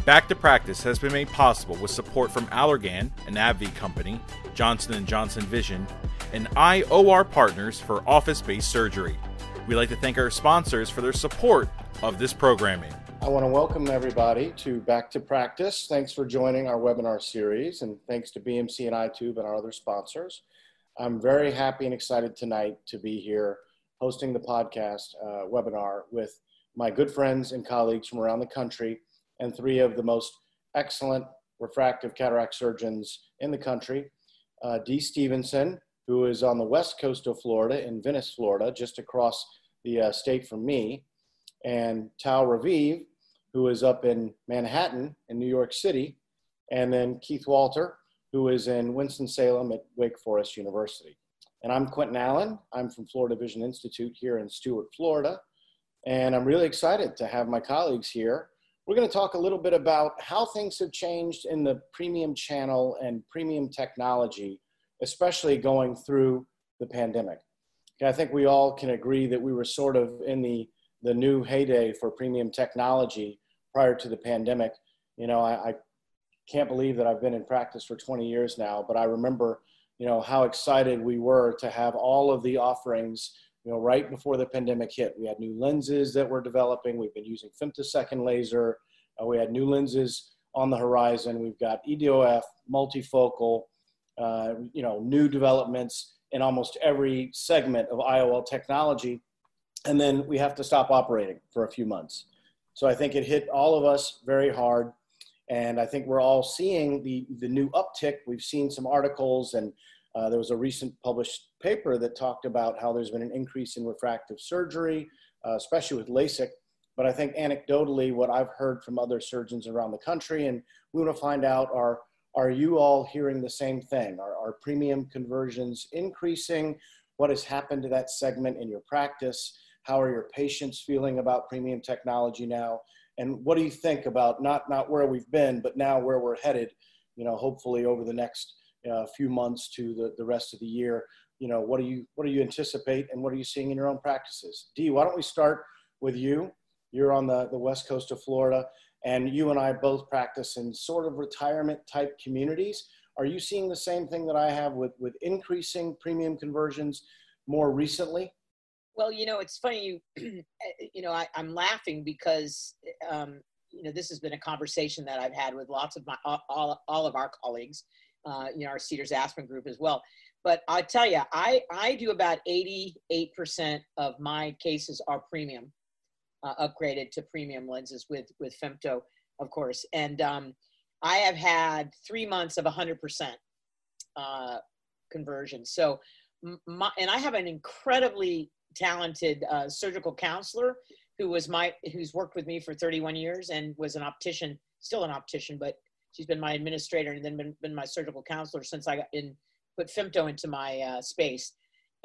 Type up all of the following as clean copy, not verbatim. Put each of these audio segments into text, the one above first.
Back to Practice has been made possible with support from Allergan, an AbbVie company, Johnson & Johnson Vision, and IOR Partners for office-based surgery. We'd like to thank our sponsors for their support of this programming. I want to welcome everybody to Back to Practice. Thanks for joining our webinar series, and thanks to BMC and iTube and our other sponsors. I'm very happy and excited tonight to be here hosting the podcast webinar with my good friends and colleagues from around the country and three of the most excellent refractive cataract surgeons in the country. Dee Stephenson, who is on the west coast of Florida in Venice, Florida, just across the state from me, and Tal Raviv, who is up in Manhattan in New York City, and then Keith Walter, who is in Winston-Salem at Wake Forest University. And I'm Quentin Allen. I'm from Florida Vision Institute here in Stuart, Florida, and I'm really excited to have my colleagues here. We're going to talk a little bit about how things have changed in the premium channel and premium technology, especially going through the pandemic. I think we all can agree that we were sort of in the new heyday for premium technology prior to the pandemic. You know, I can't believe that I've been in practice for 20 years now, but I remember, you know, how excited we were to have all of the offerings, you know, right before the pandemic hit. We had new lenses that we're developing. We've been using femtosecond laser. We had new lenses on the horizon. We've got EDOF, multifocal, you know, new developments in almost every segment of IOL technology. And then we have to stop operating for a few months. So I think it hit all of us very hard. And I think we're all seeing the new uptick. We've seen some articles, and there was a recent published paper that talked about how there's been an increase in refractive surgery, especially with LASIK. But I think anecdotally, what I've heard from other surgeons around the country, and we want to find out, are you all hearing the same thing? Are premium conversions increasing? What has happened to that segment in your practice? How are your patients feeling about premium technology now? And what do you think about not where we've been, but now where we're headed, you know, hopefully over the next few months to the rest of the year? You know, what do you anticipate, and what are you seeing in your own practices? Dee, why don't we start with you? You're on the west coast of Florida, and you and I both practice in sort of retirement type communities. Are you seeing the same thing that I have with increasing premium conversions more recently? Well, you know, it's funny, you know, I'm laughing because, you know, this has been a conversation that I've had with lots of all of our colleagues, you know, our Cedars Aspen group as well. But I tell you, I do about 88% of my cases are premium, upgraded to premium lenses with femto, of course. And I have had 3 months of 100% conversion. So, and I have an incredibly talented surgical counselor who's worked with me for 31 years and was an optician, still an optician, but she's been my administrator and then been my surgical counselor since I put femto into my space.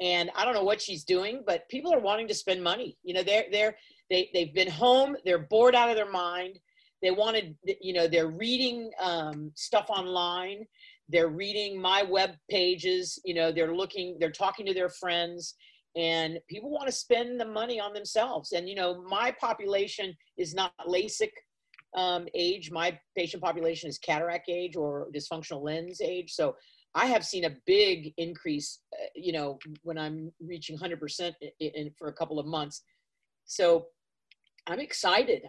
And I don't know what she's doing, but people are wanting to spend money. You know, they've been home, they're bored out of their mind. They wanted, you know, they're reading stuff online. They're reading my web pages, you know, they're talking to their friends, and people want to spend the money on themselves. And, you know, my population is not LASIK age. My patient population is cataract age or dysfunctional lens age. So I have seen a big increase, you know, when I'm reaching 100% for a couple of months. So I'm excited.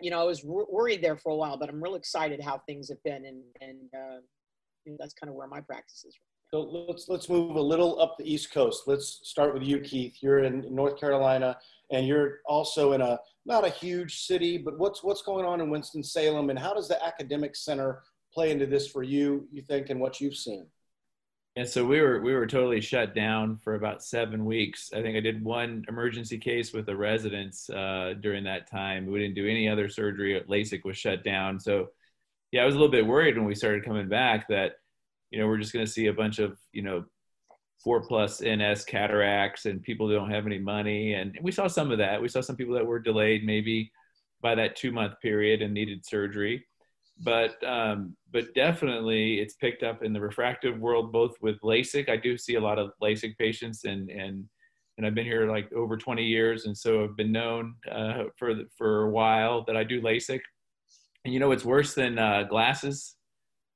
You know, I was worried there for a while, but I'm real excited how things have been. And you know, that's kind of where my practice is. So let's move a little up the East Coast. Let's start with you, Keith. You're in North Carolina, and you're also in not a huge city, but what's going on in Winston-Salem, and how does the academic center play into this for you think, and what you've seen? Yeah, so we were totally shut down for about 7 weeks. I think I did one emergency case with the residents during that time. We didn't do any other surgery. LASIK was shut down. So yeah, I was a little bit worried when we started coming back that, you know, we're just going to see a bunch of, you know, 4+ NS cataracts and people who don't have any money. And we saw some of that. We saw some people that were delayed maybe by that 2-month period and needed surgery. But definitely it's picked up in the refractive world, both with LASIK. I do see a lot of LASIK patients, and I've been here like over 20 years. And so I've been known for a while that I do LASIK. And you know, it's worse than glasses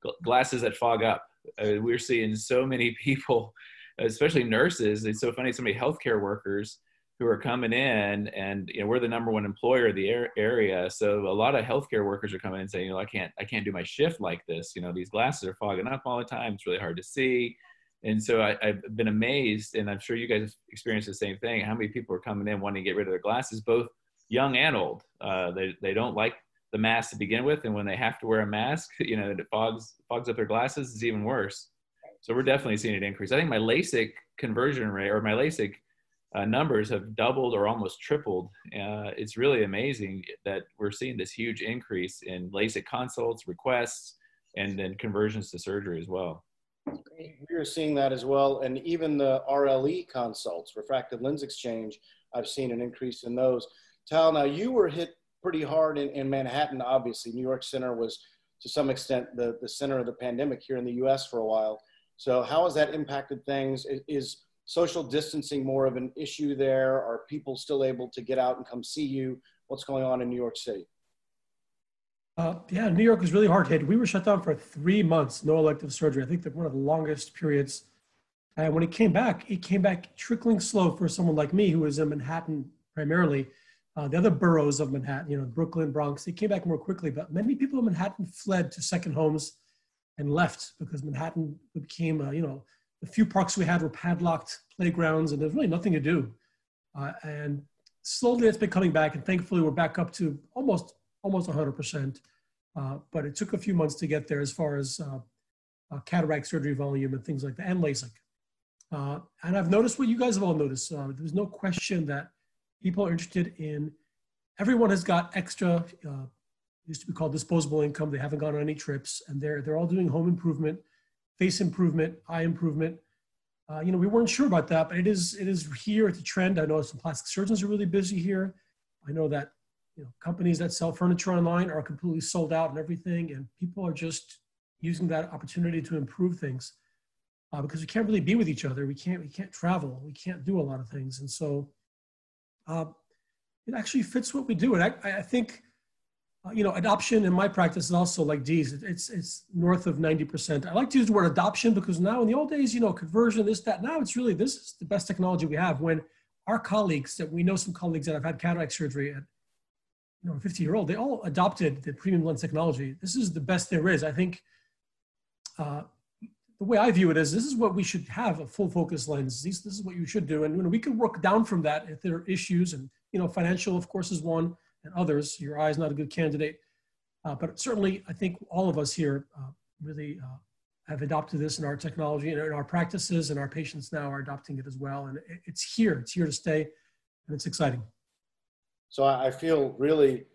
that fog up. We're seeing so many people, especially nurses. It's so funny, so many healthcare workers who are coming in, and you know, we're the #1 employer of the area. So a lot of healthcare workers are coming in and saying, you know, I can't do my shift like this. You know, these glasses are fogging up all the time. It's really hard to see. And so I've been amazed, and I'm sure you guys experience the same thing, how many people are coming in wanting to get rid of their glasses, both young and old. They don't like the mask to begin with, and when they have to wear a mask, you know, it fogs up their glasses, it's even worse. So we're definitely seeing an increase. I think my LASIK conversion rate, or my LASIK numbers, have doubled or almost tripled. It's really amazing that we're seeing this huge increase in LASIK consults, requests, and then conversions to surgery as well. We are seeing that as well. And even the RLE consults, refractive lens exchange, I've seen an increase in those. Tal, now you were hit pretty hard in Manhattan, obviously. New York Center was, to some extent, the center of the pandemic here in the US for a while. So how has that impacted things? Is social distancing more of an issue there? Are people still able to get out and come see you? What's going on in New York City? Yeah, New York was really hard hit. We were shut down for 3 months, no elective surgery. I think that one of the longest periods. And when it came back trickling slow for someone like me who was in Manhattan primarily. The other boroughs of Manhattan, you know, Brooklyn, Bronx, they came back more quickly. But many people in Manhattan fled to second homes and left because Manhattan became, you know, the few parks we had were padlocked playgrounds, and there's really nothing to do. And slowly it's been coming back, and thankfully we're back up to almost 100%. But it took a few months to get there as far as cataract surgery volume and things like that, and LASIK. And I've noticed what you guys have all noticed. There's no question that people are interested in, everyone has got extra, used to be called disposable income. They haven't gone on any trips, and they're all doing home improvement, face improvement, eye improvement. You know, we weren't sure about that, but it is here. It's a trend. I know some plastic surgeons are really busy here. I know that, you know, companies that sell furniture online are completely sold out and everything, and people are just using that opportunity to improve things because we can't really be with each other. We can't travel. We can't do a lot of things, and so it actually fits what we do. And I think, you know, adoption in my practice is also like Dee's. It's north of 90%. I like to use the word adoption because now, in the old days, you know, conversion, this, that. Now it's really, this is the best technology we have. When our colleagues, that we know some colleagues that have had cataract surgery at, you know, 50-year-old, they all adopted the premium lens technology. This is the best there is. I think the way I view it is, this is what we should have, a full focus lens. This is what you should do. And, you know, we can work down from that if there are issues, and, you know, financial, of course, is one, and others. Your eye is not a good candidate. But certainly, I think all of us here really have adopted this in our technology and in our practices, and our patients now are adopting it as well. And it's here to stay, and it's exciting. So I feel really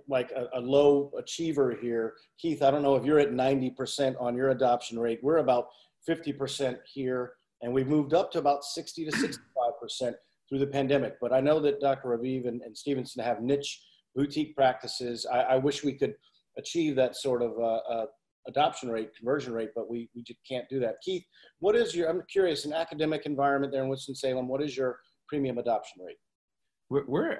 like a low achiever here. Keith, I don't know if you're at 90% on your adoption rate. We're about 50% here, and we've moved up to about 60 to 65% through the pandemic. But I know that Dr. Raviv and Stephenson have niche boutique practices. I wish we could achieve that sort of adoption rate, conversion rate, but we just can't do that. Keith, what is your, I'm curious, an academic environment there in Winston-Salem, what is your premium adoption rate? We're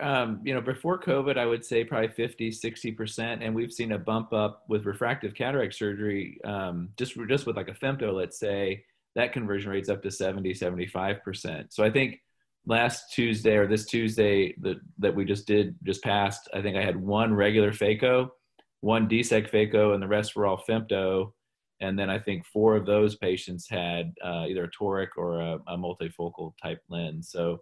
you know, before COVID, I would say probably 50, 60%. And we've seen a bump up with refractive cataract surgery, just with like a femto, let's say, that conversion rate's up to 70, 75%. So I think last Tuesday, or this Tuesday that we just passed, I think I had one regular phaco, one DSEC phaco, and the rest were all femto. And then I think 4 of those patients had either a toric or a multifocal type lens. So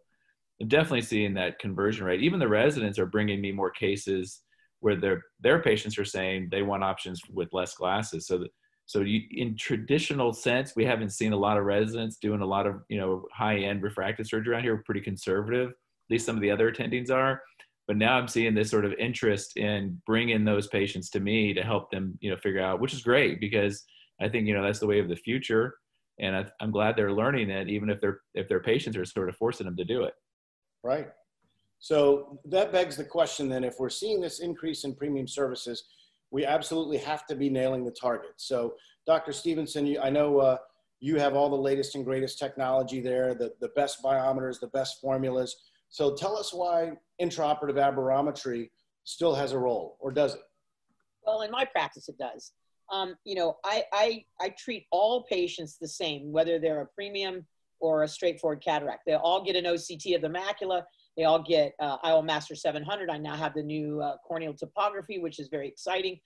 I'm definitely seeing that conversion rate. Even the residents are bringing me more cases where their patients are saying they want options with less glasses. So in traditional sense, we haven't seen a lot of residents doing a lot of, you know, high-end refractive surgery around here. We're pretty conservative. At least some of the other attendings are. But now I'm seeing this sort of interest in bringing those patients to me to help them, you know, figure out, which is great because I think, you know, that's the way of the future. And I'm glad they're learning it, even if their patients are sort of forcing them to do it. Right. So that begs the question then, if we're seeing this increase in premium services, we absolutely have to be nailing the target. So Dr. Stephenson, I know you have all the latest and greatest technology there, the best biometers, the best formulas. So tell us why intraoperative aberrometry still has a role, or does it? Well, in my practice, it does. You know, I treat all patients the same, whether they're a premium or a straightforward cataract. They all get an OCT of the macula. They all get IOL Master 700. I now have the new corneal topography, which is very exciting.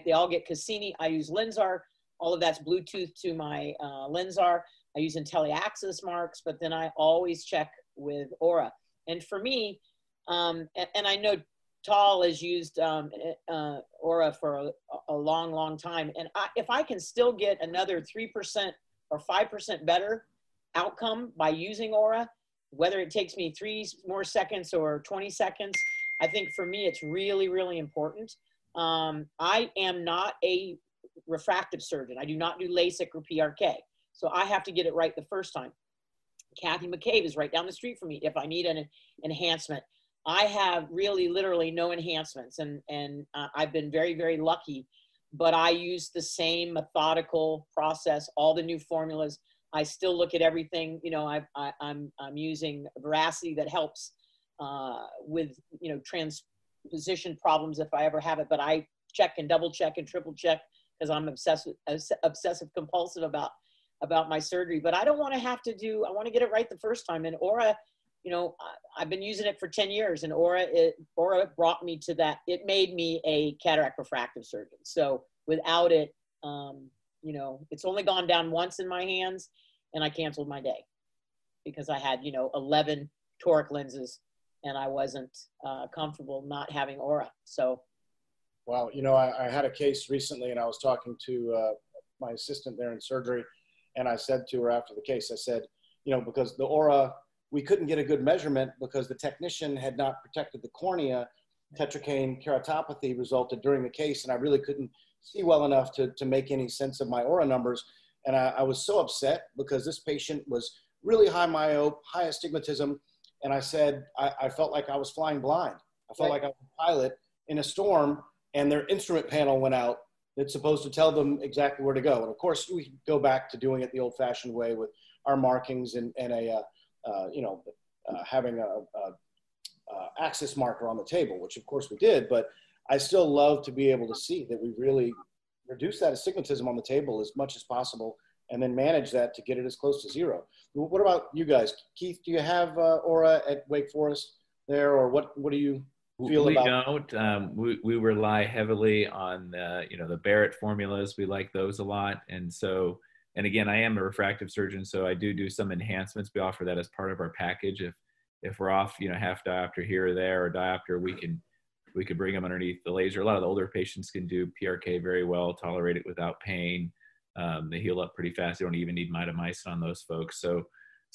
They all get Cassini. I use LENSAR. All of that's Bluetooth to my LENSAR. I use IntelliAxis marks, but then I always check with Aura. And for me, and I know Tal has used Aura for a long, long time. And if I can still get another 3% or 5% better outcome by using Aura, whether it takes me 3 more seconds or 20 seconds, I think for me, it's really, really important. I am not a refractive surgeon. I do not do LASIK or PRK. So I have to get it right the first time. Kathy McCabe is right down the street from me if I need an enhancement. I have really literally no enhancements, and I've been very, very lucky, but I use the same methodical process, all the new formulas. I still look at everything. You know, I'm using Veracity that helps with, you know, transposition problems if I ever have it, but I check and double check and triple check because I'm obsessive compulsive about my surgery. But I don't want to have to I want to get it right the first time. And Aura, you know, I've been using it for 10 years, and Aura brought me to that. It made me a cataract refractive surgeon. So without it, you know, it's only gone down once in my hands, and I canceled my day because I had, you know, 11 toric lenses, and I wasn't comfortable not having Aura. So. Well, you know, I had a case recently, and I was talking to my assistant there in surgery, and I said to her after the case, I said, you know, because the Aura, we couldn't get a good measurement because the technician had not protected the cornea. Tetracane keratopathy resulted during the case, and I really couldn't see well enough to make any sense of my Aura numbers. And I was so upset because this patient was really high myope, high astigmatism. And I said, I felt like I was flying blind. I felt like I was a pilot in a storm, and their instrument panel went out. It's supposed to tell them exactly where to go. And of course, we go back to doing it the old-fashioned way with our markings and having a axis marker on the table, which of course we did. But I still love to be able to see that we really reduce that astigmatism on the table as much as possible, and then manage that to get it as close to zero. What about you guys? Keith, do you have Aura at Wake Forest there, or what do you feel about? We rely heavily on the Barrett formulas. We like those a lot. And so, and again, I am a refractive surgeon, so I do some enhancements. We offer that as part of our package. If we're off, you know, half diopter here or there, or diopter, we could bring them underneath the laser. A lot of the older patients can do PRK very well, tolerate it without pain. They heal up pretty fast. They don't even need mitomycin on those folks. So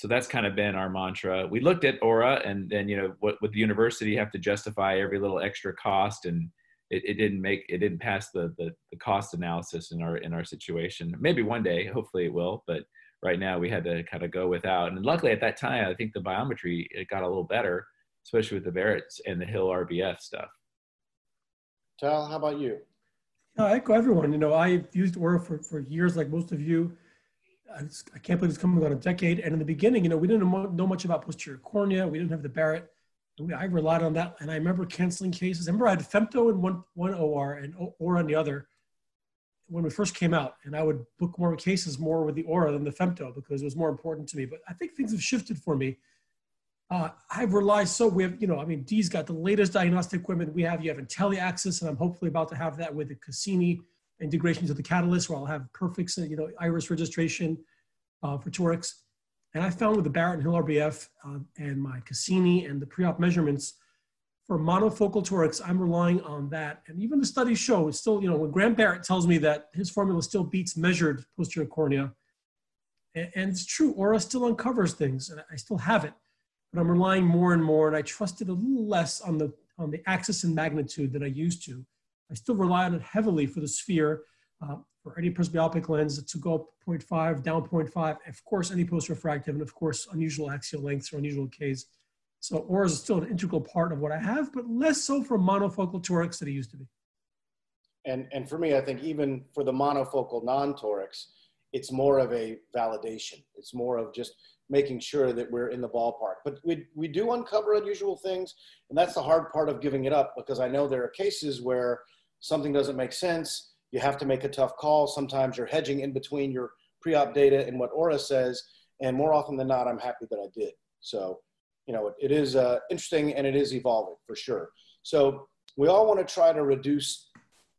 that's kind of been our mantra. We looked at Aura, and then, you know, with the university, you have to justify every little extra cost, and it didn't pass the cost analysis in our situation. Maybe one day, hopefully it will, but right now we had to kind of go without. And luckily at that time, I think the biometry, it got a little better, especially with the Barrett's and the Hill RBF stuff. Tal, how about you? I echo everyone. You know, I've used Aura for years, like most of you. I can't believe it's coming on a decade. And in the beginning, you know, we didn't know much about posterior cornea. We didn't have the Barrett. I relied on that. And I remember canceling cases. I remember I had femto in one OR and Aura in the other when we first came out. And I would book more cases more with the Aura than the femto because it was more important to me. But I think things have shifted for me. I've relied Dee's got the latest diagnostic equipment we have. You have IntelliAxis, and I'm hopefully about to have that with the Cassini integration to the Catalyst, where I'll have perfect, iris registration for torics. And I found with the Barrett and Hill RBF and my Cassini and the pre-op measurements for monofocal torics, I'm relying on that. And even the studies show it's still, when Graham Barrett tells me that his formula still beats measured posterior cornea, and it's true, Aura still uncovers things, and I still have it. But I'm relying more and more, and I trust it a little less on the axis and magnitude than I used to. I still rely on it heavily for the sphere, for any presbyopic lens to go up 0.5, down 0.5, of course, any post-refractive, and of course, unusual axial lengths or unusual Ks. So Aura is still an integral part of what I have, but less so for monofocal torics than it used to be. And for me, I think even for the monofocal non-torics, it's more of a validation. It's more of just making sure that we're in the ballpark. But we do uncover unusual things, and that's the hard part of giving it up, because I know there are cases where something doesn't make sense, you have to make a tough call. Sometimes you're hedging in between your pre-op data and what Aura says, and more often than not, I'm happy that I did. So, you know, it is interesting, and it is evolving for sure. So we all want to try to reduce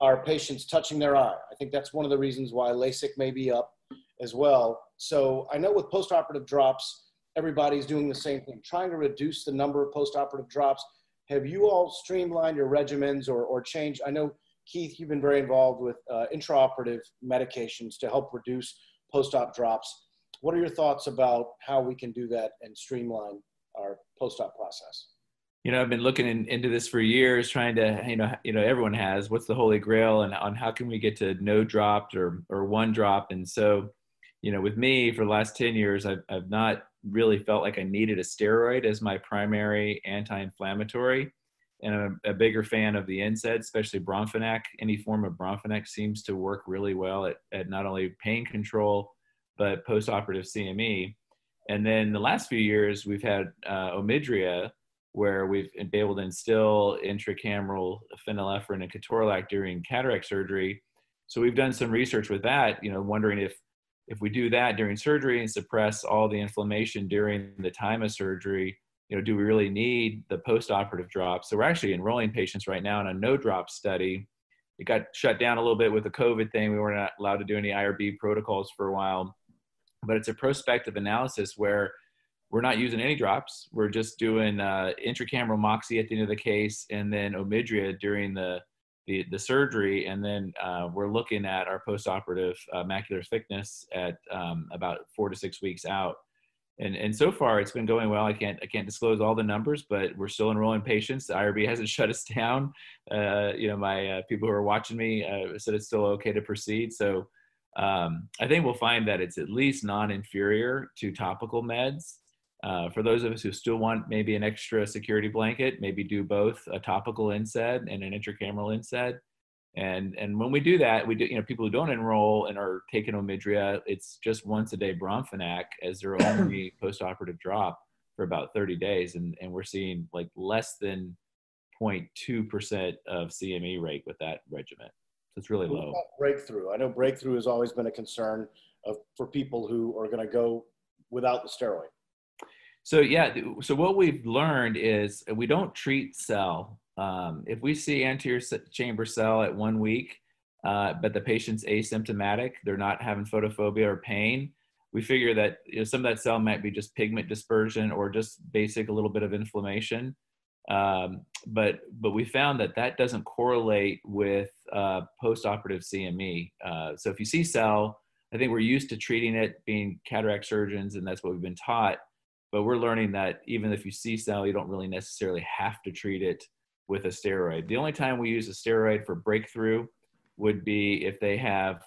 our patients touching their eye. I think that's one of the reasons why LASIK may be up as well. So I know with postoperative drops, everybody's doing the same thing, trying to reduce the number of postoperative drops. Have you all streamlined your regimens or changed? I know, Keith, you've been very involved with intraoperative medications to help reduce post-op drops. What are your thoughts about how we can do that and streamline our post-op process? You know, I've been looking into this for years, trying to, everyone has, what's the holy grail, and on how can we get to no dropped or one drop. And so, you know, with me for the last 10 years, I've not really felt like I needed a steroid as my primary anti-inflammatory. And I'm a bigger fan of the NSAID, especially Bromfenac. Any form of Bromfenac seems to work really well at not only pain control, but postoperative CME. And then the last few years, we've had Omidria, where we've been able to instill intracameral phenylephrine and ketorolac during cataract surgery. So we've done some research with that, you know, wondering if we do that during surgery and suppress all the inflammation during the time of surgery, you know, do we really need the postoperative drop? So we're actually enrolling patients right now in a no drop study. It got shut down a little bit with the COVID thing. We weren't allowed to do any IRB protocols for a while, but it's a prospective analysis where we're not using any drops. We're just doing intracameral moxie at the end of the case, and then Omidria during the surgery. And then we're looking at our postoperative macular thickness at about 4 to 6 weeks out. And so far it's been going well. I can't disclose all the numbers, but we're still enrolling patients. The IRB hasn't shut us down. You know, my people who are watching me said it's still okay to proceed. So I think we'll find that it's at least non-inferior to topical meds. For those of us who still want maybe an extra security blanket, maybe do both a topical NSAID and an intracameral NSAID. And when we do that, we do, you know, people who don't enroll and are taking Omidria, it's just once a day Bromfenac as their only postoperative drop for about 30 days. And we're seeing like less than 0.2% of CME rate with that regimen. So it's really low. Breakthrough. I know breakthrough has always been a concern for people who are going to go without the steroid. So yeah, so what we've learned is we don't treat cell. If we see anterior chamber cell at 1 week, but the patient's asymptomatic, they're not having photophobia or pain, we figure that, you know, some of that cell might be just pigment dispersion or just basic a little bit of inflammation. But we found that doesn't correlate with postoperative CME. So if you see cell, I think we're used to treating it, being cataract surgeons, and that's what we've been taught. But we're learning that even if you see cell, you don't really necessarily have to treat it with a steroid. The only time we use a steroid for breakthrough would be if they have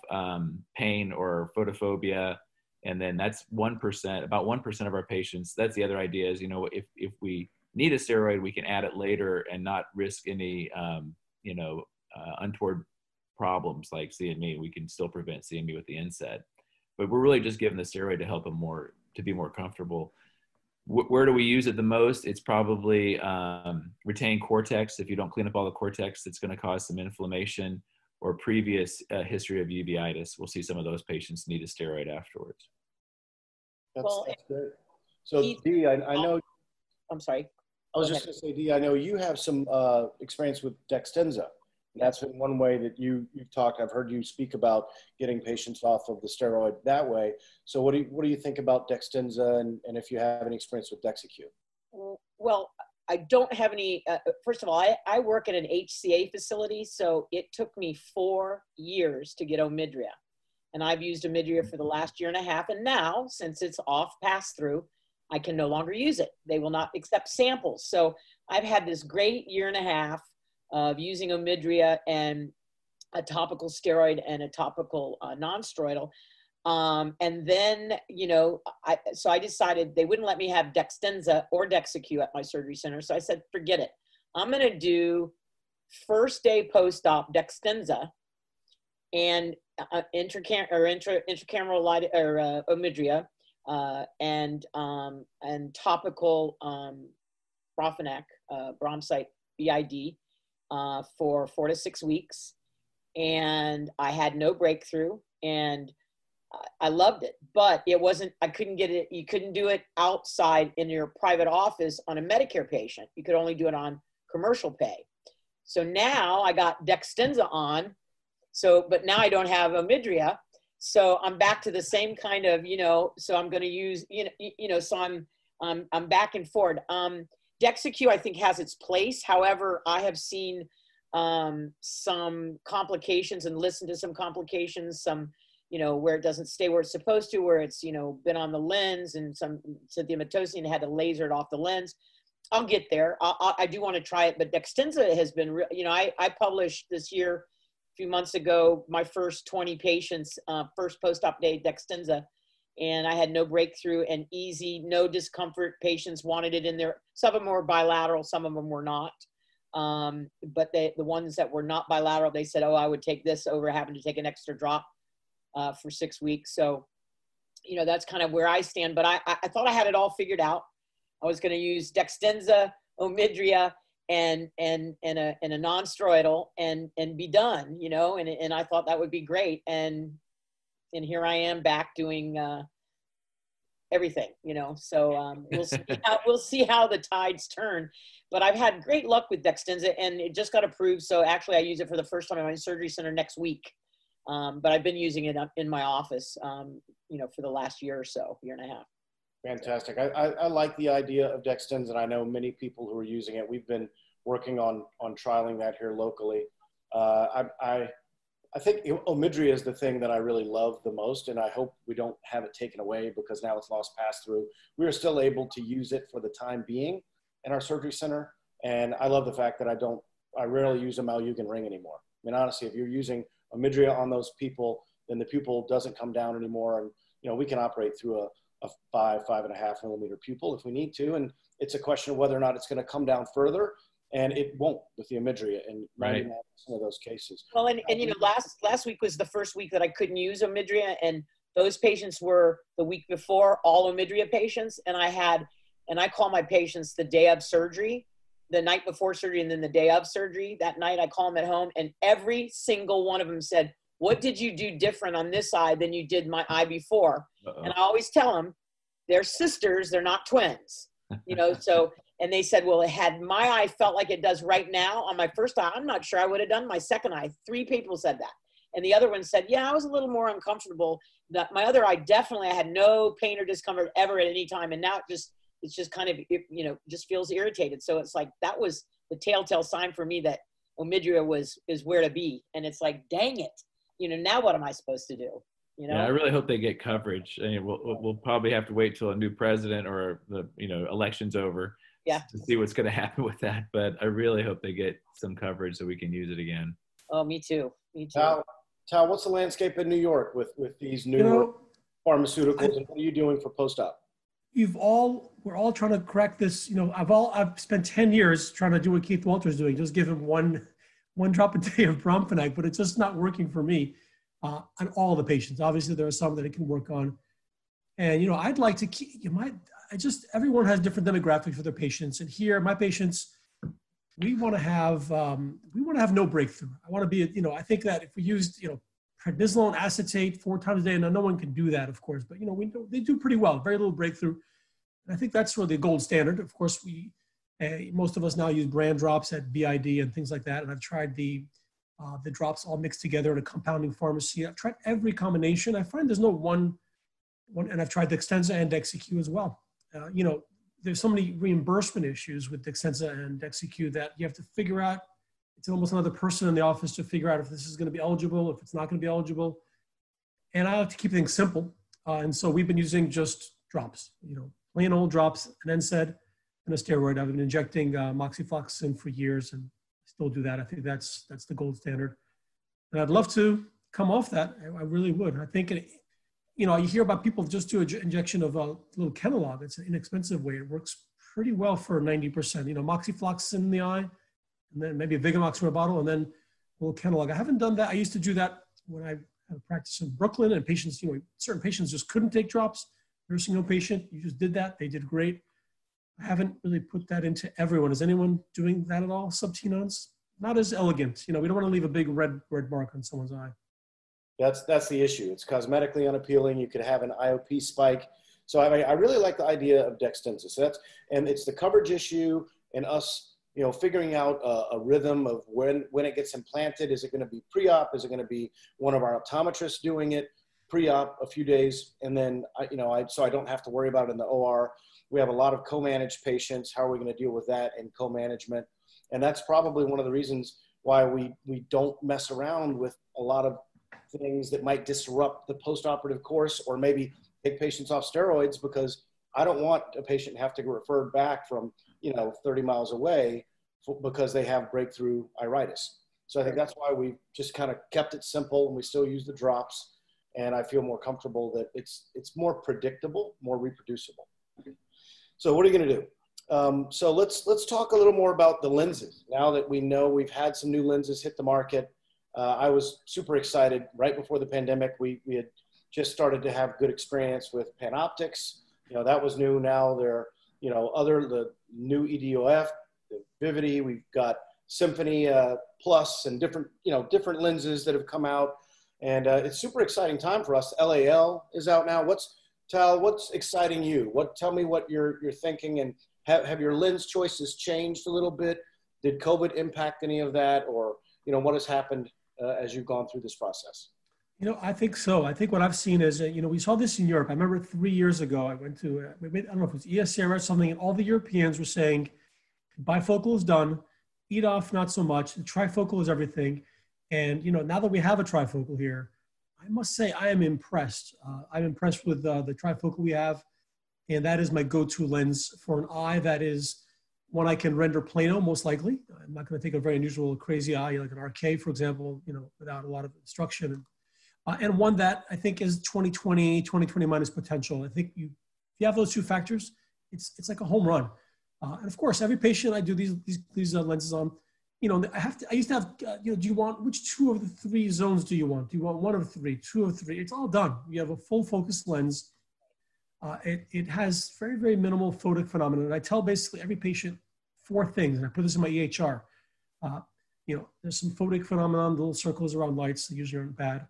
pain or photophobia, and then that's 1%, about 1% of our patients. That's the other idea is, you know, if we need a steroid, we can add it later and not risk any, untoward problems like CME. We can still prevent CME with the NSAID. But we're really just giving the steroid to help them to be more comfortable. Where do we use it the most? It's probably retained cortex. If you don't clean up all the cortex, it's going to cause some inflammation, or previous history of uveitis. We'll see some of those patients need a steroid afterwards. That's good. So Dee, I know. I'm sorry. I was just going to say, Dee, I know you have some experience with Dextenza. That's been one way that you've talked. I've heard you speak about getting patients off of the steroid that way. So what do you think about Dextenza, and if you have any experience with Dexecute? Well, I don't have any. First of all, I work at an HCA facility, so it took me 4 years to get Omidria. And I've used Omidria for the last year and a half. And now, since it's off pass-through, I can no longer use it. They will not accept samples. So I've had this great year and a half of using Omidria and a topical steroid and a topical non-steroidal. And then, you know, so I decided they wouldn't let me have Dextenza or Dexecute at my surgery center. So I said, forget it. I'm going to do first day post-op Dextenza and intracameral light or Omidria and topical Bromfenac, Bromsite BID for 4 to 6 weeks. and I had no breakthrough, and I loved it, but it wasn't, I couldn't get it. You couldn't do it outside in your private office on a Medicare patient. You could only do it on commercial pay. So now I got Dextenza on. So, but now I don't have Omidria. So I'm back to the same kind of, so I'm going to use, so I'm back and forth. Dexecue, I think, has its place. However, I have seen some complications and listened to some complications, some, where it doesn't stay where it's supposed to, where it's, been on the lens and some symptomatosity and had to laser it off the lens. I'll get there. I do want to try it, but Dextenza has been, I published this year, a few months ago, my first 20 patients, first post-op day Dextenza, and I had no breakthrough and easy, no discomfort. Patients wanted it in there. Some of them were bilateral, some of them were not. But the ones that were not bilateral, they said, oh, I would take this over having to take an extra drop for 6 weeks. So, that's kind of where I stand. But I thought I had it all figured out. I was going to use Dextenza, Omidria, and a non-steroidal and be done, and I thought that would be great. And here I am back doing everything, so we'll see how the tides turn. But I've had great luck with Dextenza, and it just got approved. So actually I use it for the first time in my surgery center next week. But I've been using it in my office, for the last year or so, year and a half. Fantastic. I like the idea of Dextenza, and I know many people who are using it. We've been working on trialing that here locally. I think Omidria is the thing that I really love the most, and I hope we don't have it taken away because now it's lost pass-through. We are still able to use it for the time being in our surgery center, and I love the fact that I rarely use a Malyugin ring anymore. I mean, honestly, if you're using Omidria on those people, then the pupil doesn't come down anymore, and we can operate through a 5.5 millimeter pupil if we need to, and it's a question of whether or not it's going to come down further, and it won't with the Omidria in 99% of those cases. Well, and last week was the first week that I couldn't use Omidria, and those patients were the week before all Omidria patients, and I call my patients the day of surgery, the night before surgery, and then the day of surgery. That night I call them at home, and every single one of them said, what did you do different on this eye than you did my eye before? And I always tell them, they're sisters, they're not twins, so, and they said, well, had my eye felt like it does right now on my first eye, I'm not sure I would have done my second eye. 3 people said that. And the other one said, yeah, I was a little more uncomfortable. That my other eye, definitely, I had no pain or discomfort ever at any time. And now it's just kind of, just feels irritated. So it's like, that was the telltale sign for me that Omidria is where to be. And it's like, dang it. Now what am I supposed to do? Yeah, I really hope they get coverage. I mean, we'll probably have to wait till a new president or the election's over to see what's going to happen with that. But I really hope they get some coverage so we can use it again. Oh, me too. Me too. Tal, what's the landscape in New York with these new pharmaceuticals, and what are you doing for post-op? We're all trying to crack this. I've spent 10 years trying to do what Keith Walter's doing, just give him one drop a day of bromphenic, but it's just not working for me on all the patients. Obviously, there are some that it can work on. And, I'd like to keep, everyone has different demographics for their patients. And here, my patients, we want to have no breakthrough. I want to be, I think that if we used, prednisolone acetate 4 times a day, and no one can do that, of course, but, they do pretty well, very little breakthrough. And I think that's really the gold standard. Of course, most of us now use brand drops at BID and things like that. And I've tried the drops all mixed together in a compounding pharmacy. I've tried every combination. I find there's no one, and I've tried Dextenza and Dexecue as well. There's so many reimbursement issues with Dextenza and Dexecue that you have to figure out. It's almost another person in the office to figure out if this is going to be eligible, if it's not going to be eligible. And I like to keep things simple. And so we've been using just drops, plain old drops, an NSAID and a steroid. I've been injecting moxifloxacin for years and still do that. I think that's the gold standard. And I'd love to come off that. I really would. I think, you hear about people just do an injection of a little Kenalog. It's an inexpensive way. It works pretty well for 90%. Moxifloxacin in the eye, and then maybe a Vigamox in a bottle, and then a little Kenalog. I haven't done that. I used to do that when I had a practice in Brooklyn, and patients, certain patients just couldn't take drops. Nursing home patient, you just did that. They did great. I haven't really put that into everyone. Is anyone doing that at all, subtenons? not as elegant. We don't want to leave a big red mark on someone's eye. That's the issue. It's cosmetically unappealing. You could have an IOP spike. So I really like the idea of DEXTENZA. And it's the coverage issue and us, figuring out a rhythm of when it gets implanted. Is it going to be pre-op? Is it going to be one of our optometrists doing it pre-op a few days? And then, so I don't have to worry about it in the OR. We have a lot of co-managed patients. How are we going to deal with that in co-management? And that's probably one of the reasons why we don't mess around with a lot of things that might disrupt the post-operative course, or maybe take patients off steroids, because I don't want a patient to have to get referred back from 30 miles away because they have breakthrough iritis. So I think that's why we just kind of kept it simple, and we still use the drops. And I feel more comfortable that it's more predictable, more reproducible. So what are you going to do? So let's talk a little more about the lenses. Now that we know we've had some new lenses hit the market, I was super excited right before the pandemic. We had just started to have good experience with Panoptics. That was new. Now they're, the new EDOF, the Vivity, we've got Symphony Plus, and different lenses that have come out. And it's super exciting time for us. LAL is out now. Tal, what's exciting you? Tell me what you're thinking, and have your lens choices changed a little bit? Did COVID impact any of that, or what has happened as you've gone through this process? I think so. I think what I've seen is, we saw this in Europe. I remember 3 years ago, I went to, I don't know if it was ESCR or something, and all the Europeans were saying, bifocal is done, EDOF not so much, the trifocal is everything. And, now that we have a trifocal here, I must say I am impressed. I'm impressed with the trifocal we have, and that is my go-to lens for an eye that is one I can render plano, most likely. I'm not going to take a very unusual, crazy eye, like an RK, for example, without a lot of instruction. And one that I think is 20/20 minus potential. I think if you have those two factors, it's like a home run. And of course, every patient I do these lenses on, I used to have, do you want, which two of the three zones do you want? Do you want one of three, two of three? It's all done. You have a full focus lens. It has very, very minimal photic phenomenon. And I tell basically every patient 4 things, and I put this in my EHR. There's some photic phenomenon, little circles around lights that usually aren't bad.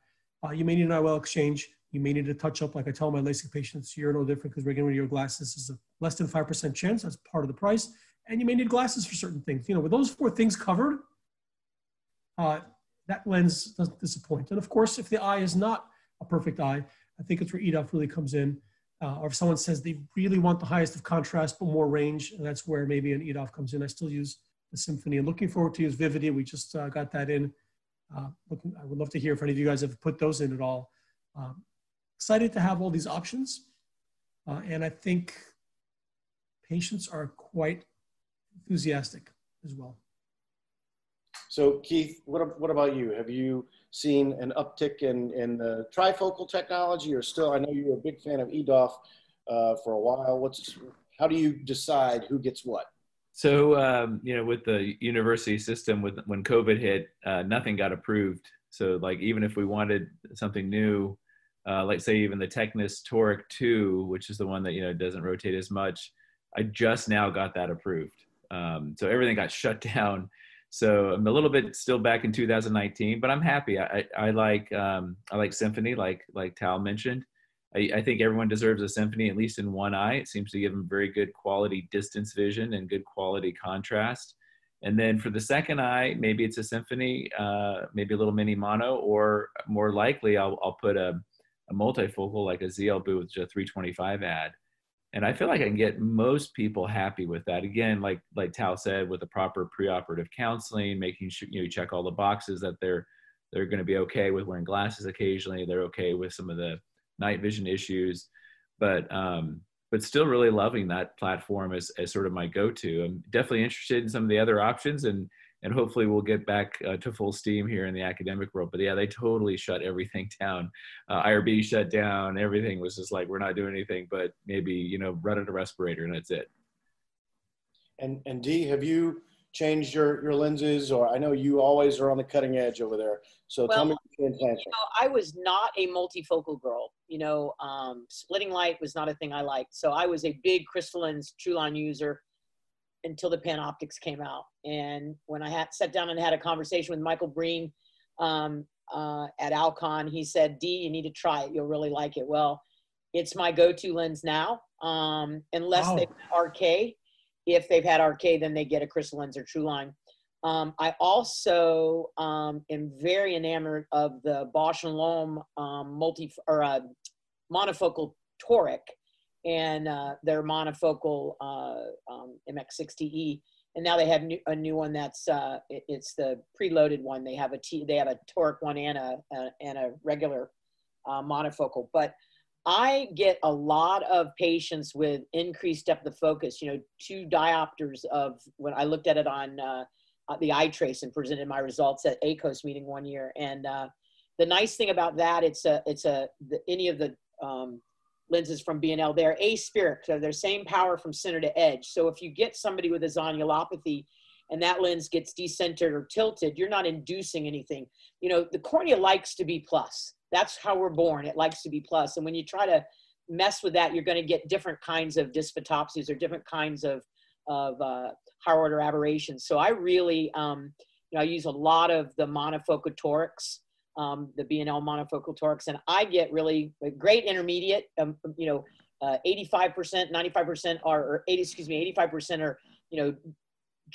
You may need an IOL exchange. You may need a touch-up. Like I tell my LASIK patients, you're no different because we're getting rid of your glasses. There's a less than 5% chance. That's part of the price. And you may need glasses for certain things. With those 4 things covered, that lens doesn't disappoint. And of course, if the eye is not a perfect eye, I think it's where EDOF really comes in. Or if someone says they really want the highest of contrast but more range, and that's where maybe an EDOF comes in. I still use the Symphony, and looking forward to use Vivity. We just got that in. I would love to hear if any of you guys have put those in at all. Excited to have all these options. And I think patients are quite enthusiastic as well. So Keith, what about you? Have you seen an uptick in the trifocal technology, or still, I know you were a big fan of EDOF for a while. How do you decide who gets what? So, with the university system, when COVID hit, nothing got approved. So like, even if we wanted something new, like say even the Technis Toric 2, which is the one that, doesn't rotate as much, I just now got that approved. So everything got shut down. So I'm a little bit still back in 2019, but I'm happy. I like Symphony, like Tal mentioned. I think everyone deserves a Symphony, at least in one eye. It seems to give them very good quality distance vision and good quality contrast. And then for the second eye, maybe it's a Symphony, maybe a little mini mono, or more likely I'll put a multifocal like a ZL Boo with a 325 add. And I feel like I can get most people happy with that. Again, like Tal said, with the proper preoperative counseling, making sure you check all the boxes that they're going to be okay with wearing glasses occasionally. They're okay with some of the night vision issues, but still really loving that platform as sort of my go-to. I'm definitely interested in some of the other options, and hopefully we'll get back to full steam here in the academic world. But yeah, they totally shut everything down. IRB shut down. Everything was just like, we're not doing anything but maybe, running a respirator, and that's it. And Dee, have you changed your lenses? Or I know you always are on the cutting edge over there. So tell me your implants. I was not a multifocal girl. Splitting light was not a thing I liked. So I was a big crystallines Trulon user. until the Panoptics came out. And when I sat down and had a conversation with Michael Breen at Alcon, he said, Dee, you need to try it. You'll really like it. Well, it's my go-to lens now, unless they've had RK. If they've had RK, then they get a crystal lens or Truline. I also am very enamored of the Bausch & Lomb monofocal toric, and their monofocal MX60E. And now they have a new one that's it's the preloaded one. They have a toric one and a regular monofocal. But I get a lot of patients with increased depth of focus. 2 diopters of when I looked at it on the eye trace and presented my results at ACOS meeting one year. And the nice thing about that, any of the lenses from B&L, they're aspheric, so they're same power from center to edge. So if you get somebody with a zonulopathy and that lens gets decentered or tilted, you're not inducing anything. The cornea likes to be plus. That's how we're born. It likes to be plus. And when you try to mess with that, you're going to get different kinds of dysphotopsias or different kinds of higher order aberrations. So I really, I use a lot of the monofocal torics, the B&L monofocal torics, and I get really great intermediate, 85%, 95% are, or 85% are,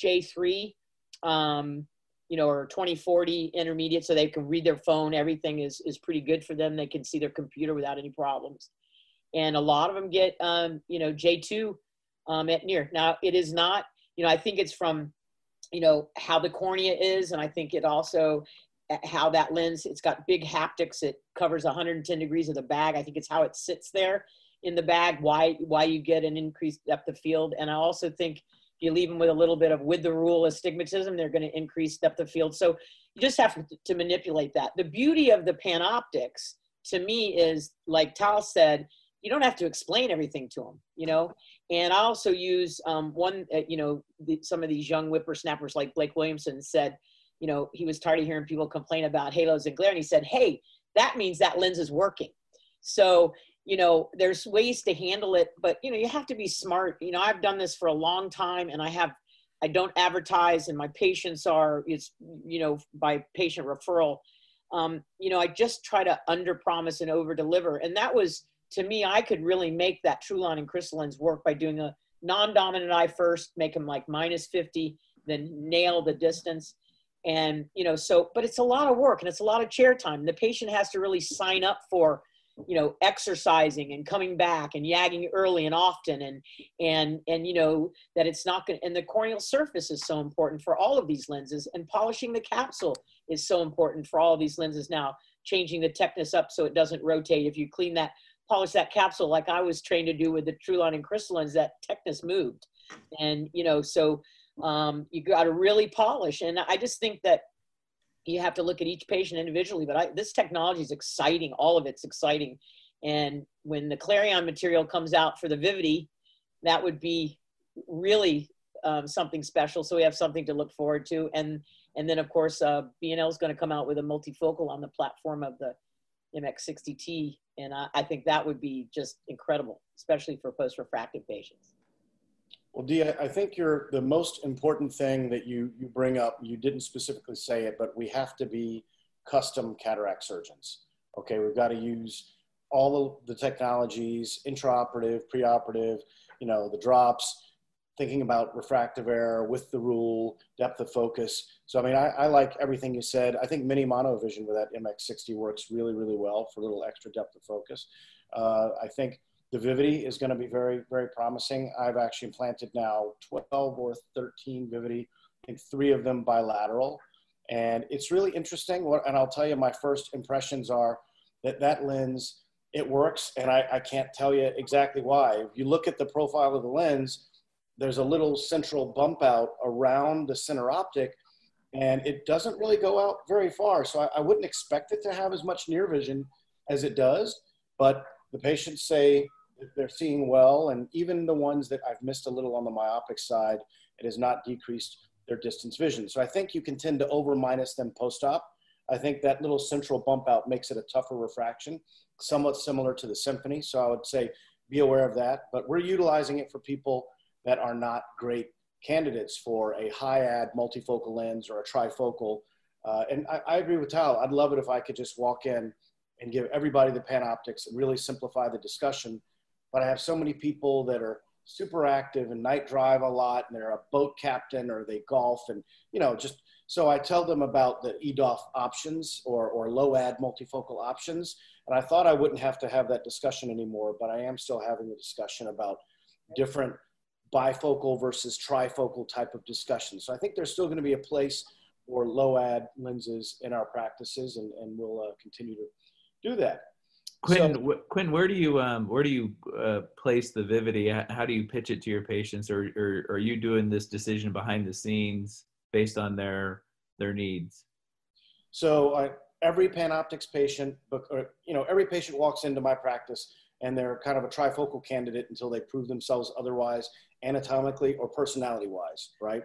J3, or 20/40 intermediate, so they can read their phone. Everything is pretty good for them. They can see their computer without any problems. And a lot of them get, J2 at near. Now, it is not, I think it's from, how the cornea is, and I think it also, how that lens, it's got big haptics. It covers 110 degrees of the bag. I think it's how it sits there in the bag, why you get an increased depth of field. And I also think if you leave them with a little bit of with the rule astigmatism, they're going to increase depth of field. So you just have to manipulate that. The beauty of the Panoptics to me is, like Tal said, you don't have to explain everything to them, And I also use some of these young whippersnappers like Blake Williamson said, he was tired of hearing people complain about halos and glare. And he said, hey, that means that lens is working. So, there's ways to handle it, but, you have to be smart. I've done this for a long time, and I don't advertise, and my patients by patient referral. I just try to under promise and over deliver. And that was, to me, I could really make that Truline and crystal lens work by doing a non-dominant eye first, make them like -50, then nail the distance. And, but it's a lot of work and it's a lot of chair time. The patient has to really sign up for, exercising and coming back and yagging early and often. And that it's not going to, and the corneal surface is so important for all of these lenses, and polishing the capsule is so important for all of these lenses now, changing the techness up so it doesn't rotate. If you polish that capsule like I was trained to do with the Truline and crystal lens, that techness moved. And, so you got to really polish. And I just think that you have to look at each patient individually, but this technology is exciting. All of it's exciting. And when the Clarion material comes out for the Vivity, that would be really something special. So we have something to look forward to. And then of course, B&L is going to come out with a multifocal on the platform of the MX60T. And I think that would be just incredible, especially for post-refractive patients. Well, Dee, I think the most important thing that you bring up, you didn't specifically say it, but we have to be custom cataract surgeons. Okay, we've got to use all of the technologies, intraoperative, preoperative, the drops, thinking about refractive error with the rule, depth of focus. So, I mean, I like everything you said. I think mini monovision with that MX60 works really, really well for a little extra depth of focus. I think the Vivity is going to be very, very promising. I've actually implanted now 12 or 13 Vivity, I think 3 of them bilateral. And it's really interesting. And I'll tell you, my first impressions are that lens, it works. And I can't tell you exactly why. If you look at the profile of the lens, there's a little central bump out around the center optic, and it doesn't really go out very far. So I wouldn't expect it to have as much near vision as it does, but the patients say they're seeing well, and even the ones that I've missed a little on the myopic side, it has not decreased their distance vision. So I think you can tend to over minus them post-op. I think that little central bump out makes it a tougher refraction, somewhat similar to the Symphony. So I would say be aware of that, but we're utilizing it for people that are not great candidates for a high-ad multifocal lens or a trifocal. And I agree with Tal. I'd love it if I could just walk in and give everybody the PanOptix and really simplify the discussion. But I have so many people that are super active and night drive a lot, and they're a boat captain or they golf, and just so I tell them about the EDOF options or low ad multifocal options. And I thought I wouldn't have to have that discussion anymore, but I am still having the discussion about different bifocal versus trifocal type of discussion. So I think there's still going to be a place for low ad lenses in our practices, and we'll continue to do that. Quentin, where do you place the Vivity? How do you pitch it to your patients, or are you doing this decision behind the scenes based on their needs? So every PanOptix patient, every patient walks into my practice and they're kind of a trifocal candidate until they prove themselves otherwise, anatomically or personality-wise, right?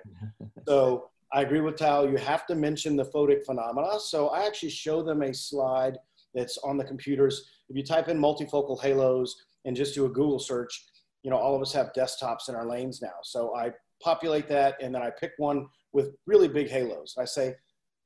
So I agree with Tal. You have to mention the photic phenomena. So I actually show them a slide that's on the computers. If you type in multifocal halos and just do a Google search, all of us have desktops in our lanes now. So I populate that, and then I pick one with really big halos. I say,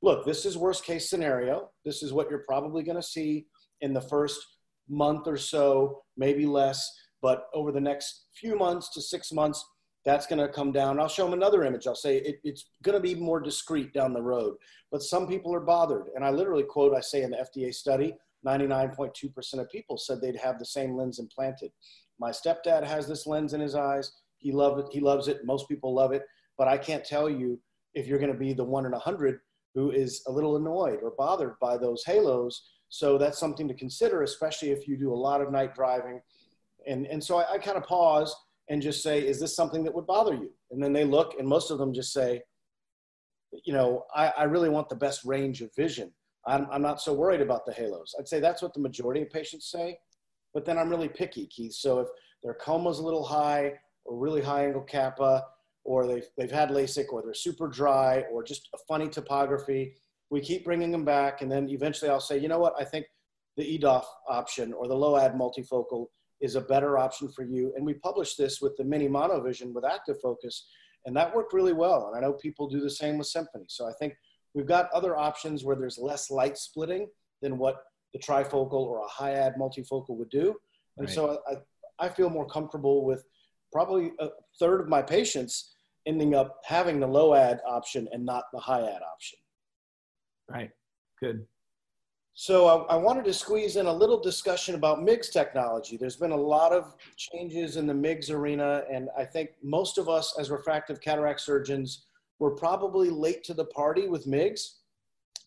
look, this is worst case scenario. This is what you're probably going to see in the first month or so, maybe less, but over the next few months to 6 months, that's going to come down. I'll show them another image. I'll say it's going to be more discreet down the road, but some people are bothered. And I literally quote, I say in the FDA study, 99.2% of people said they'd have the same lens implanted. My stepdad has this lens in his eyes. He loves it. Most people love it, but I can't tell you if you're going to be the 1 in 100 who is a little annoyed or bothered by those halos. So that's something to consider, especially if you do a lot of night driving. And so I kind of pause and just say, is this something that would bother you? And then they look, and most of them just say, I really want the best range of vision. I'm not so worried about the halos. I'd say that's what the majority of patients say, but then I'm really picky, Keith. So if their coma's a little high or really high angle kappa, or they've had LASIK, or they're super dry, or just a funny topography, we keep bringing them back. And then eventually I'll say, you know what, I think the EDOF option or the low ad multifocal is a better option for you. And we published this with the mini monovision with active focus, and that worked really well. And I know people do the same with Symphony. So I think we've got other options where there's less light splitting than what the trifocal or a high ad multifocal would do. And right. So I feel more comfortable with probably a third of my patients ending up having the low ad option and not the high ad option. Right, good. So I wanted to squeeze in a little discussion about MIGS technology. There's been a lot of changes in the MIGS arena, and I think most of us as refractive cataract surgeons were probably late to the party with MIGS.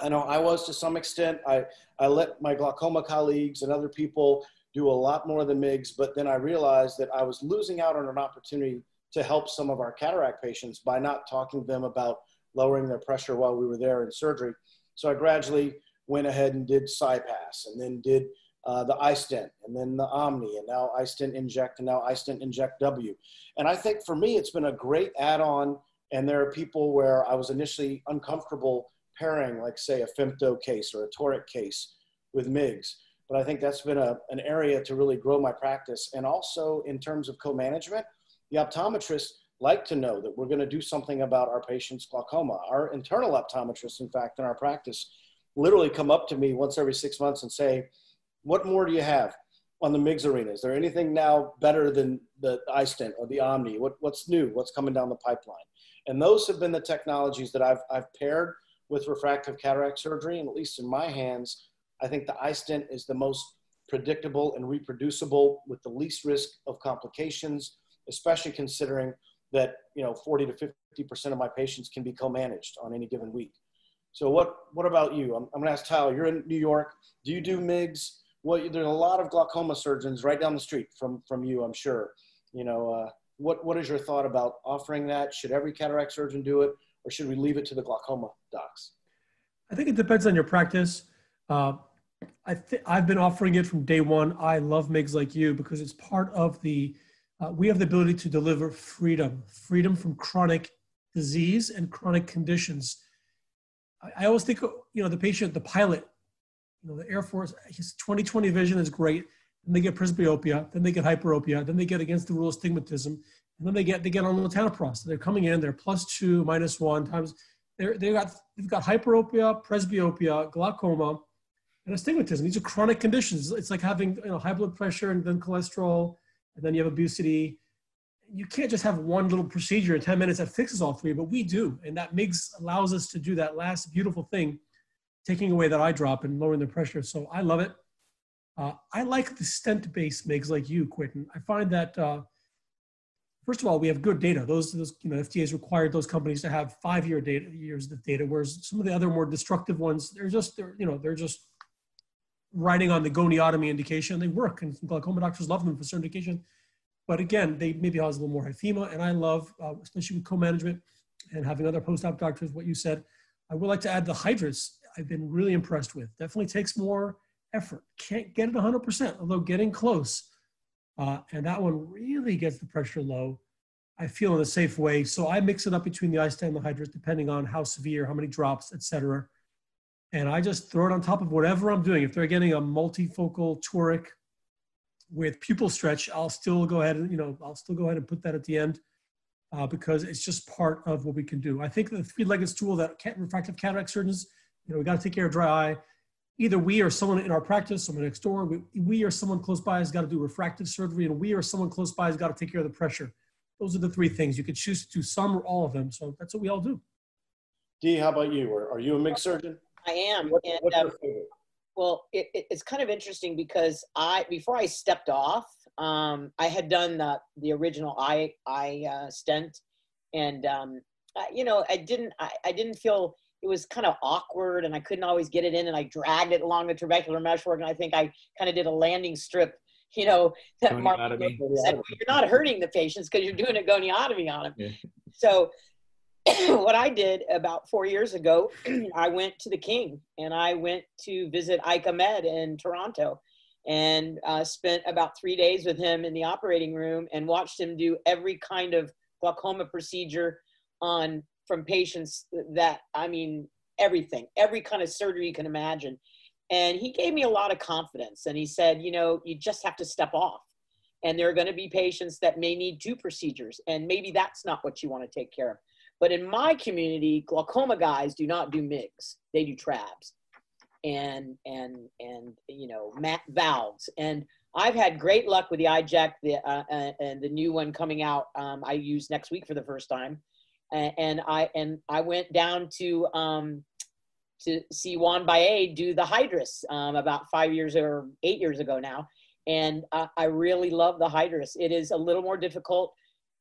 I know I was to some extent. I let my glaucoma colleagues and other people do a lot more of the MIGS, but then I realized that I was losing out on an opportunity to help some of our cataract patients by not talking to them about lowering their pressure while we were there in surgery. So I gradually went ahead and did CyPass, and then did the iStent, and then the Omni, and now iStent Inject, and now iStent Inject W. And I think for me, it's been a great add-on. And there are people where I was initially uncomfortable pairing, like say a femto case or a toric case with MIGS. But I think that's been an area to really grow my practice. And also in terms of co-management, the optometrists like to know that we're going to do something about our patients' glaucoma. Our internal optometrists, in fact, in our practice, literally come up to me once every 6 months and say, what more do you have on the MIGS arena? Is there anything now better than the iStent or the Omni? What's new? What's coming down the pipeline? And those have been the technologies that I've paired with refractive cataract surgery. And at least in my hands, I think the iStent is the most predictable and reproducible with the least risk of complications, especially considering that 40 to 50% of my patients can be co-managed on any given week. So what about you? I'm going to ask Tal. You're in New York. Do you do MIGS? Well, there's a lot of glaucoma surgeons right down the street from you, I'm sure. What is your thought about offering that? Should every cataract surgeon do it, or should we leave it to the glaucoma docs? I think it depends on your practice. I've been offering it from day one. I love MIGS like you because it's part of we have the ability to deliver freedom from chronic disease and chronic conditions. I always think, the patient, the pilot, the Air Force, his 20/20 vision is great. Then they get presbyopia, then they get hyperopia, then they get against the rule astigmatism, And then they get on latanoprost. They're coming in, they're +2, -1 times. They've got hyperopia, presbyopia, glaucoma, and astigmatism. These are chronic conditions. It's like having high blood pressure and then cholesterol, and then you have obesity. You can't just have one little procedure in 10 minutes that fixes all three, but we do. And that MIGS allows us to do that last beautiful thing, taking away that eye drop and lowering the pressure. So I love it. I like the stent-based MIGS like you, Quentin. I find that, first of all, we have good data. Those FDA has required those companies to have 5-year years of data, whereas some of the other more destructive ones, they're just riding on the goniotomy indication. They work, and glaucoma doctors love them for certain indication. But again, they maybe cause a little more hyphema, and I love, especially with co-management and having other post-op doctors, what you said. I would like to add the Hydrus. I've been really impressed with. Definitely takes more effort. Can't get it 100%, although getting close. And that one really gets the pressure low, I feel, in a safe way. So I mix it up between the iStent and the Hydrus, depending on how severe, how many drops, etc. And I just throw it on top of whatever I'm doing. If they're getting a multifocal toric with pupil stretch, I'll still go ahead and put that at the end because it's just part of what we can do. I think the three-legged stool that refractive cataract surgeons, we got to take care of dry eye. Either we or someone in our practice, someone next door, we or someone close by has got to do refractive surgery, and we or someone close by has got to take care of the pressure. Those are the three things. You could choose to do some or all of them. So that's what we all do. Dee, how about you? Are you a MIGS surgeon? I am. What's your favorite? Well, it's kind of interesting because before I stepped off, I had done the original eye stent, and I didn't feel, it was kind of awkward, and I couldn't always get it in, and I dragged it along the trabecular meshwork, and I think I kind of did a landing strip, that Mark said, well, you're not hurting the patients because you're doing a goniotomy on them. Yeah. So what I did about 4 years ago, I went to the King, and I went to visit Ika Med in Toronto, and spent about 3 days with him in the operating room and watched him do every kind of glaucoma procedure from patients that, everything, every kind of surgery you can imagine. And he gave me a lot of confidence, and he said, you just have to step off, and there are going to be patients that may need 2 procedures, and maybe that's not what you want to take care of. But in my community, glaucoma guys do not do MIGS. They do trabs and valves. And I've had great luck with the iJect and the new one coming out. I use next week for the first time. And I went down to see Juan Baye do the Hydrus about 5 years or 8 years ago now. And I really love the Hydrus. It is a little more difficult.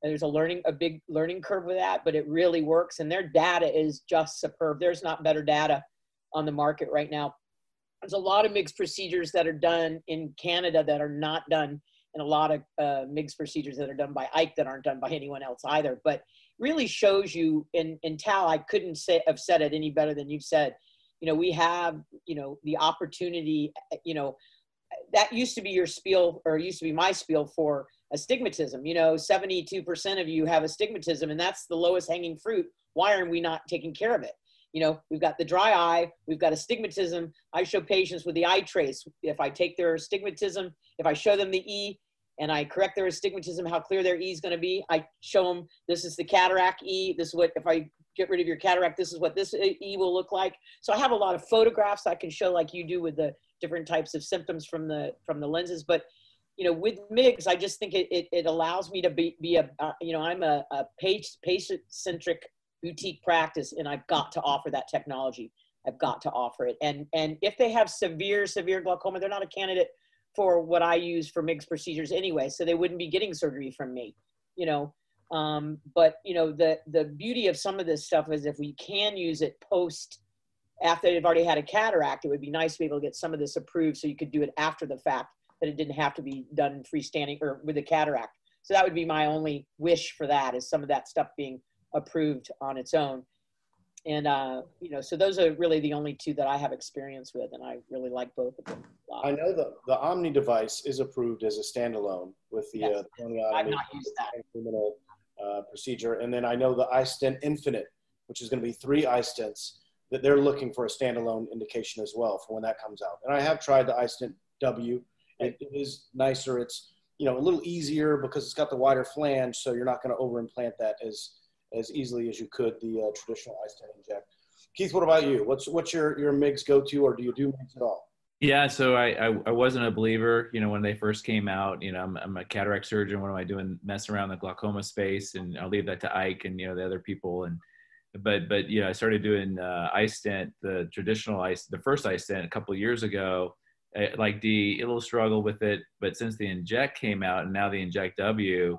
There's a big learning curve with that, but it really works. And their data is just superb. There's not better data on the market right now. There's a lot of MIGS procedures that are done in Canada that are not done, and a lot of MIGS procedures that are done by Ike that aren't done by anyone else either. But really shows you, in Tal, I couldn't have said it any better than you've said. We have, the opportunity, that used to be your spiel, or used to be my spiel for astigmatism. 72% of you have astigmatism, and that's the lowest hanging fruit. Why are we not taking care of it? We've got the dry eye, we've got astigmatism. I show patients with the eye trace. If I take their astigmatism, if I show them the E and I correct their astigmatism, how clear their E is going to be, I show them, this is the cataract E. This is what, if I get rid of your cataract, this is what this E will look like. So I have a lot of photographs I can show, like you do with the different types of symptoms from the lenses. But with MIGS, I just think it allows me to be I'm a patient-centric boutique practice, and I've got to offer that technology. I've got to offer it. And if they have severe glaucoma, they're not a candidate for what I use for MIGS procedures anyway, so they wouldn't be getting surgery from me, But, the beauty of some of this stuff is if we can use it after they've already had a cataract, it would be nice to be able to get some of this approved so you could do it after the fact, that it didn't have to be done freestanding or with a cataract. So that would be my only wish for that, is some of that stuff being approved on its own. And, so those are really the only 2 that I have experience with, and I really like both of them a lot. I know the Omni device is approved as a standalone with the yes. goniotomy I've not used that. criminal procedure. And then I know the iStent Infinite, which is going to be 3 iStents, that they're looking for a standalone indication as well for when that comes out. And I have tried the iStent W. It is nicer. a little easier because it's got the wider flange, so you're not going to over-implant that as easily as you could the traditional iStent inject. Keith, what about you? What's your MIGS go-to, or do you do MIGS at all? Yeah, so I wasn't a believer, when they first came out. I'm a cataract surgeon. What am I doing messing around the glaucoma space? And I'll leave that to Ike and the other people. But I started doing iStent, the traditional iStent, the first iStent a couple of years ago. Like Dee, a little struggle with it, but since the Inject came out and now the Inject W,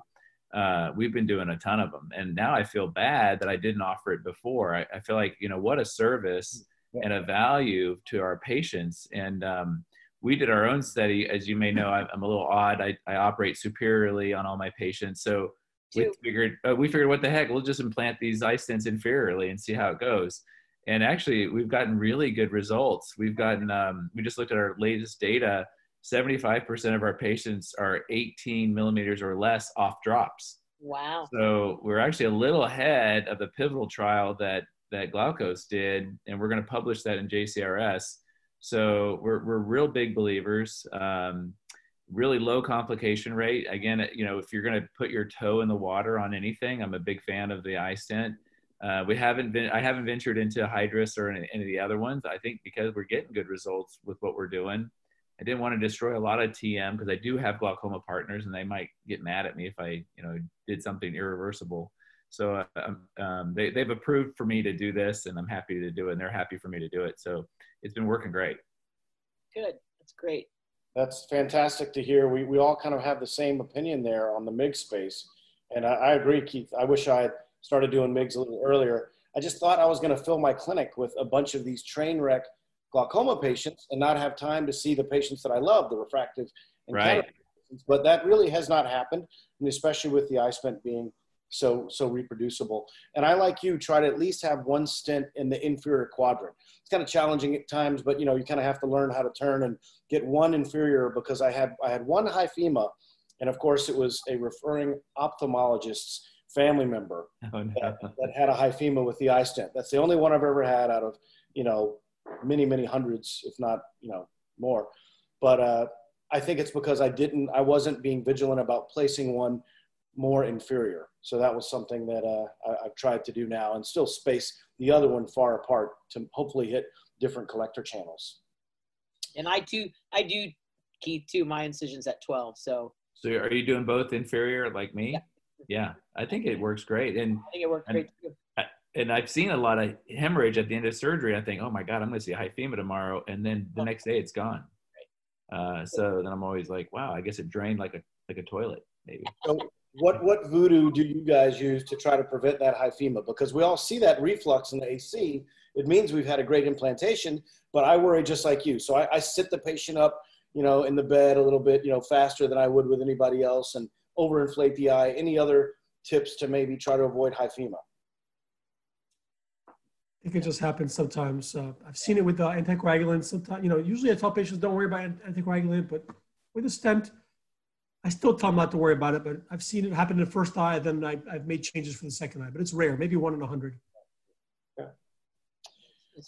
we've been doing a ton of them. And now I feel bad that I didn't offer it before. I feel like, what a service and a value to our patients. And we did our own study. As you may know, I'm a little odd. I operate superiorly on all my patients. So we figured what the heck, we'll just implant these iStents inferiorly and see how it goes. And actually, we've gotten really good results. We just looked at our latest data. 75% of our patients are 18 millimeters or less off drops. Wow. So we're actually a little ahead of the pivotal trial that Glaukos did, and we're going to publish that in JCRS. So we're real big believers. Really low complication rate. Again, if you're going to put your toe in the water on anything, I'm a big fan of the iStent. I haven't ventured into Hydrus or any of the other ones. I think because we're getting good results with what we're doing. I didn't want to destroy a lot of TM because I do have glaucoma partners and they might get mad at me if I, did something irreversible. So they've approved for me to do this, and I'm happy to do it, and they're happy for me to do it. So it's been working great. Good. That's great. That's fantastic to hear. We all kind of have the same opinion there on the MIGS space. And I agree, Keith. I wish I had started doing MIGS a little earlier. I just thought I was going to fill my clinic with a bunch of these train wreck glaucoma patients and not have time to see the patients that I love, the refractive and cataract patients. But that really has not happened, and especially with the iStent being so reproducible. And I, like you, try to at least have one stent in the inferior quadrant. It's kind of challenging at times, but you kind of have to learn how to turn and get one inferior, because I had one hyphema, and of course it was a referring ophthalmologist's family member that had a hyphema with the iStent. That's the only one I've ever had out of many hundreds, if not more. But I think it's because I wasn't being vigilant about placing one more inferior. So that was something that I've tried to do now, and still space the other one far apart to hopefully hit different collector channels. And I do, Keith, too. My incision's at 12. So are you doing both inferior like me? Yeah. I think it works great. And I think it works great too. And I've seen a lot of hemorrhage at the end of surgery. I think, oh my God, I'm going to see a hyphema tomorrow. And then the next day it's gone. So then I'm always like, wow, I guess it drained like a toilet maybe. So what voodoo do you guys use to try to prevent that hyphema? Because we all see that reflux in the AC. It means we've had a great implantation, but I worry just like you. So I sit the patient up, in the bed a little bit, faster than I would with anybody else, and overinflate the eye. Any other tips to maybe try to avoid hyphema? I think it just happens sometimes. I've seen it with the anticoagulants. Sometimes, usually I tell patients don't worry about anticoagulant, but with a stent, I still tell them not to worry about it. But I've seen it happen in the first eye, then I've made changes for the second eye. But it's rare, maybe 1 in 100. Yeah.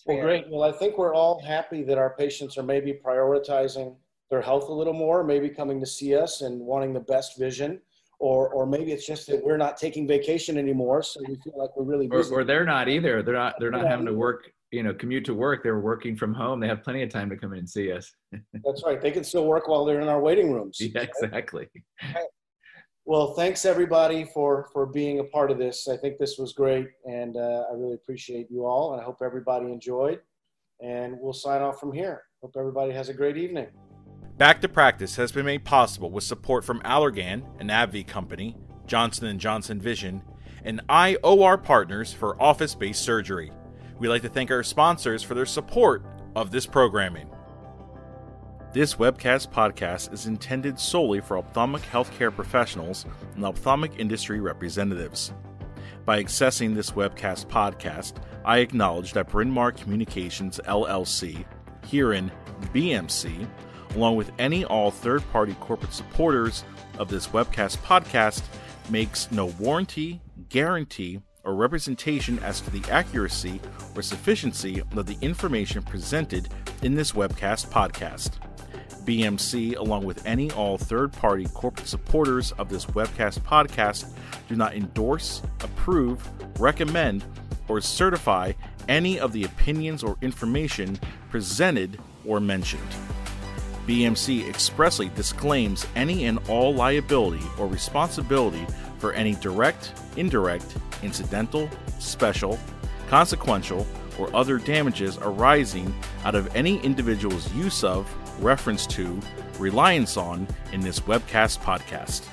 Well, great. Well, I think we're all happy that our patients are maybe prioritizing their health a little more, maybe coming to see us and wanting the best vision. Or maybe it's just that we're not taking vacation anymore, so we feel like we're really busy. Or they're not either. They're not having to work, commute to work. They're working from home. They have plenty of time to come in and see us. That's right. They can still work while they're in our waiting rooms. Yeah, exactly. Right. Well, thanks everybody for being a part of this. I think this was great, and I really appreciate you all, and I hope everybody enjoyed. And we'll sign off from here. Hope everybody has a great evening. Back to Practice has been made possible with support from Allergan, an AbbVie company, Johnson & Johnson Vision, and IOR Partners for office-based surgery. We'd like to thank our sponsors for their support of this programming. This webcast podcast is intended solely for ophthalmic healthcare professionals and ophthalmic industry representatives. By accessing this webcast podcast, I acknowledge that Bryn Mawr Communications LLC, herein BMC, along with all third-party corporate supporters of this webcast podcast, makes no warranty, guarantee, or representation as to the accuracy or sufficiency of the information presented in this webcast podcast. BMC, along with any all third-party corporate supporters of this webcast podcast, do not endorse, approve, recommend, or certify any of the opinions or information presented or mentioned. BMC expressly disclaims any and all liability or responsibility for any direct, indirect, incidental, special, consequential, or other damages arising out of any individual's use of, reference to, reliance on in this webcast podcast.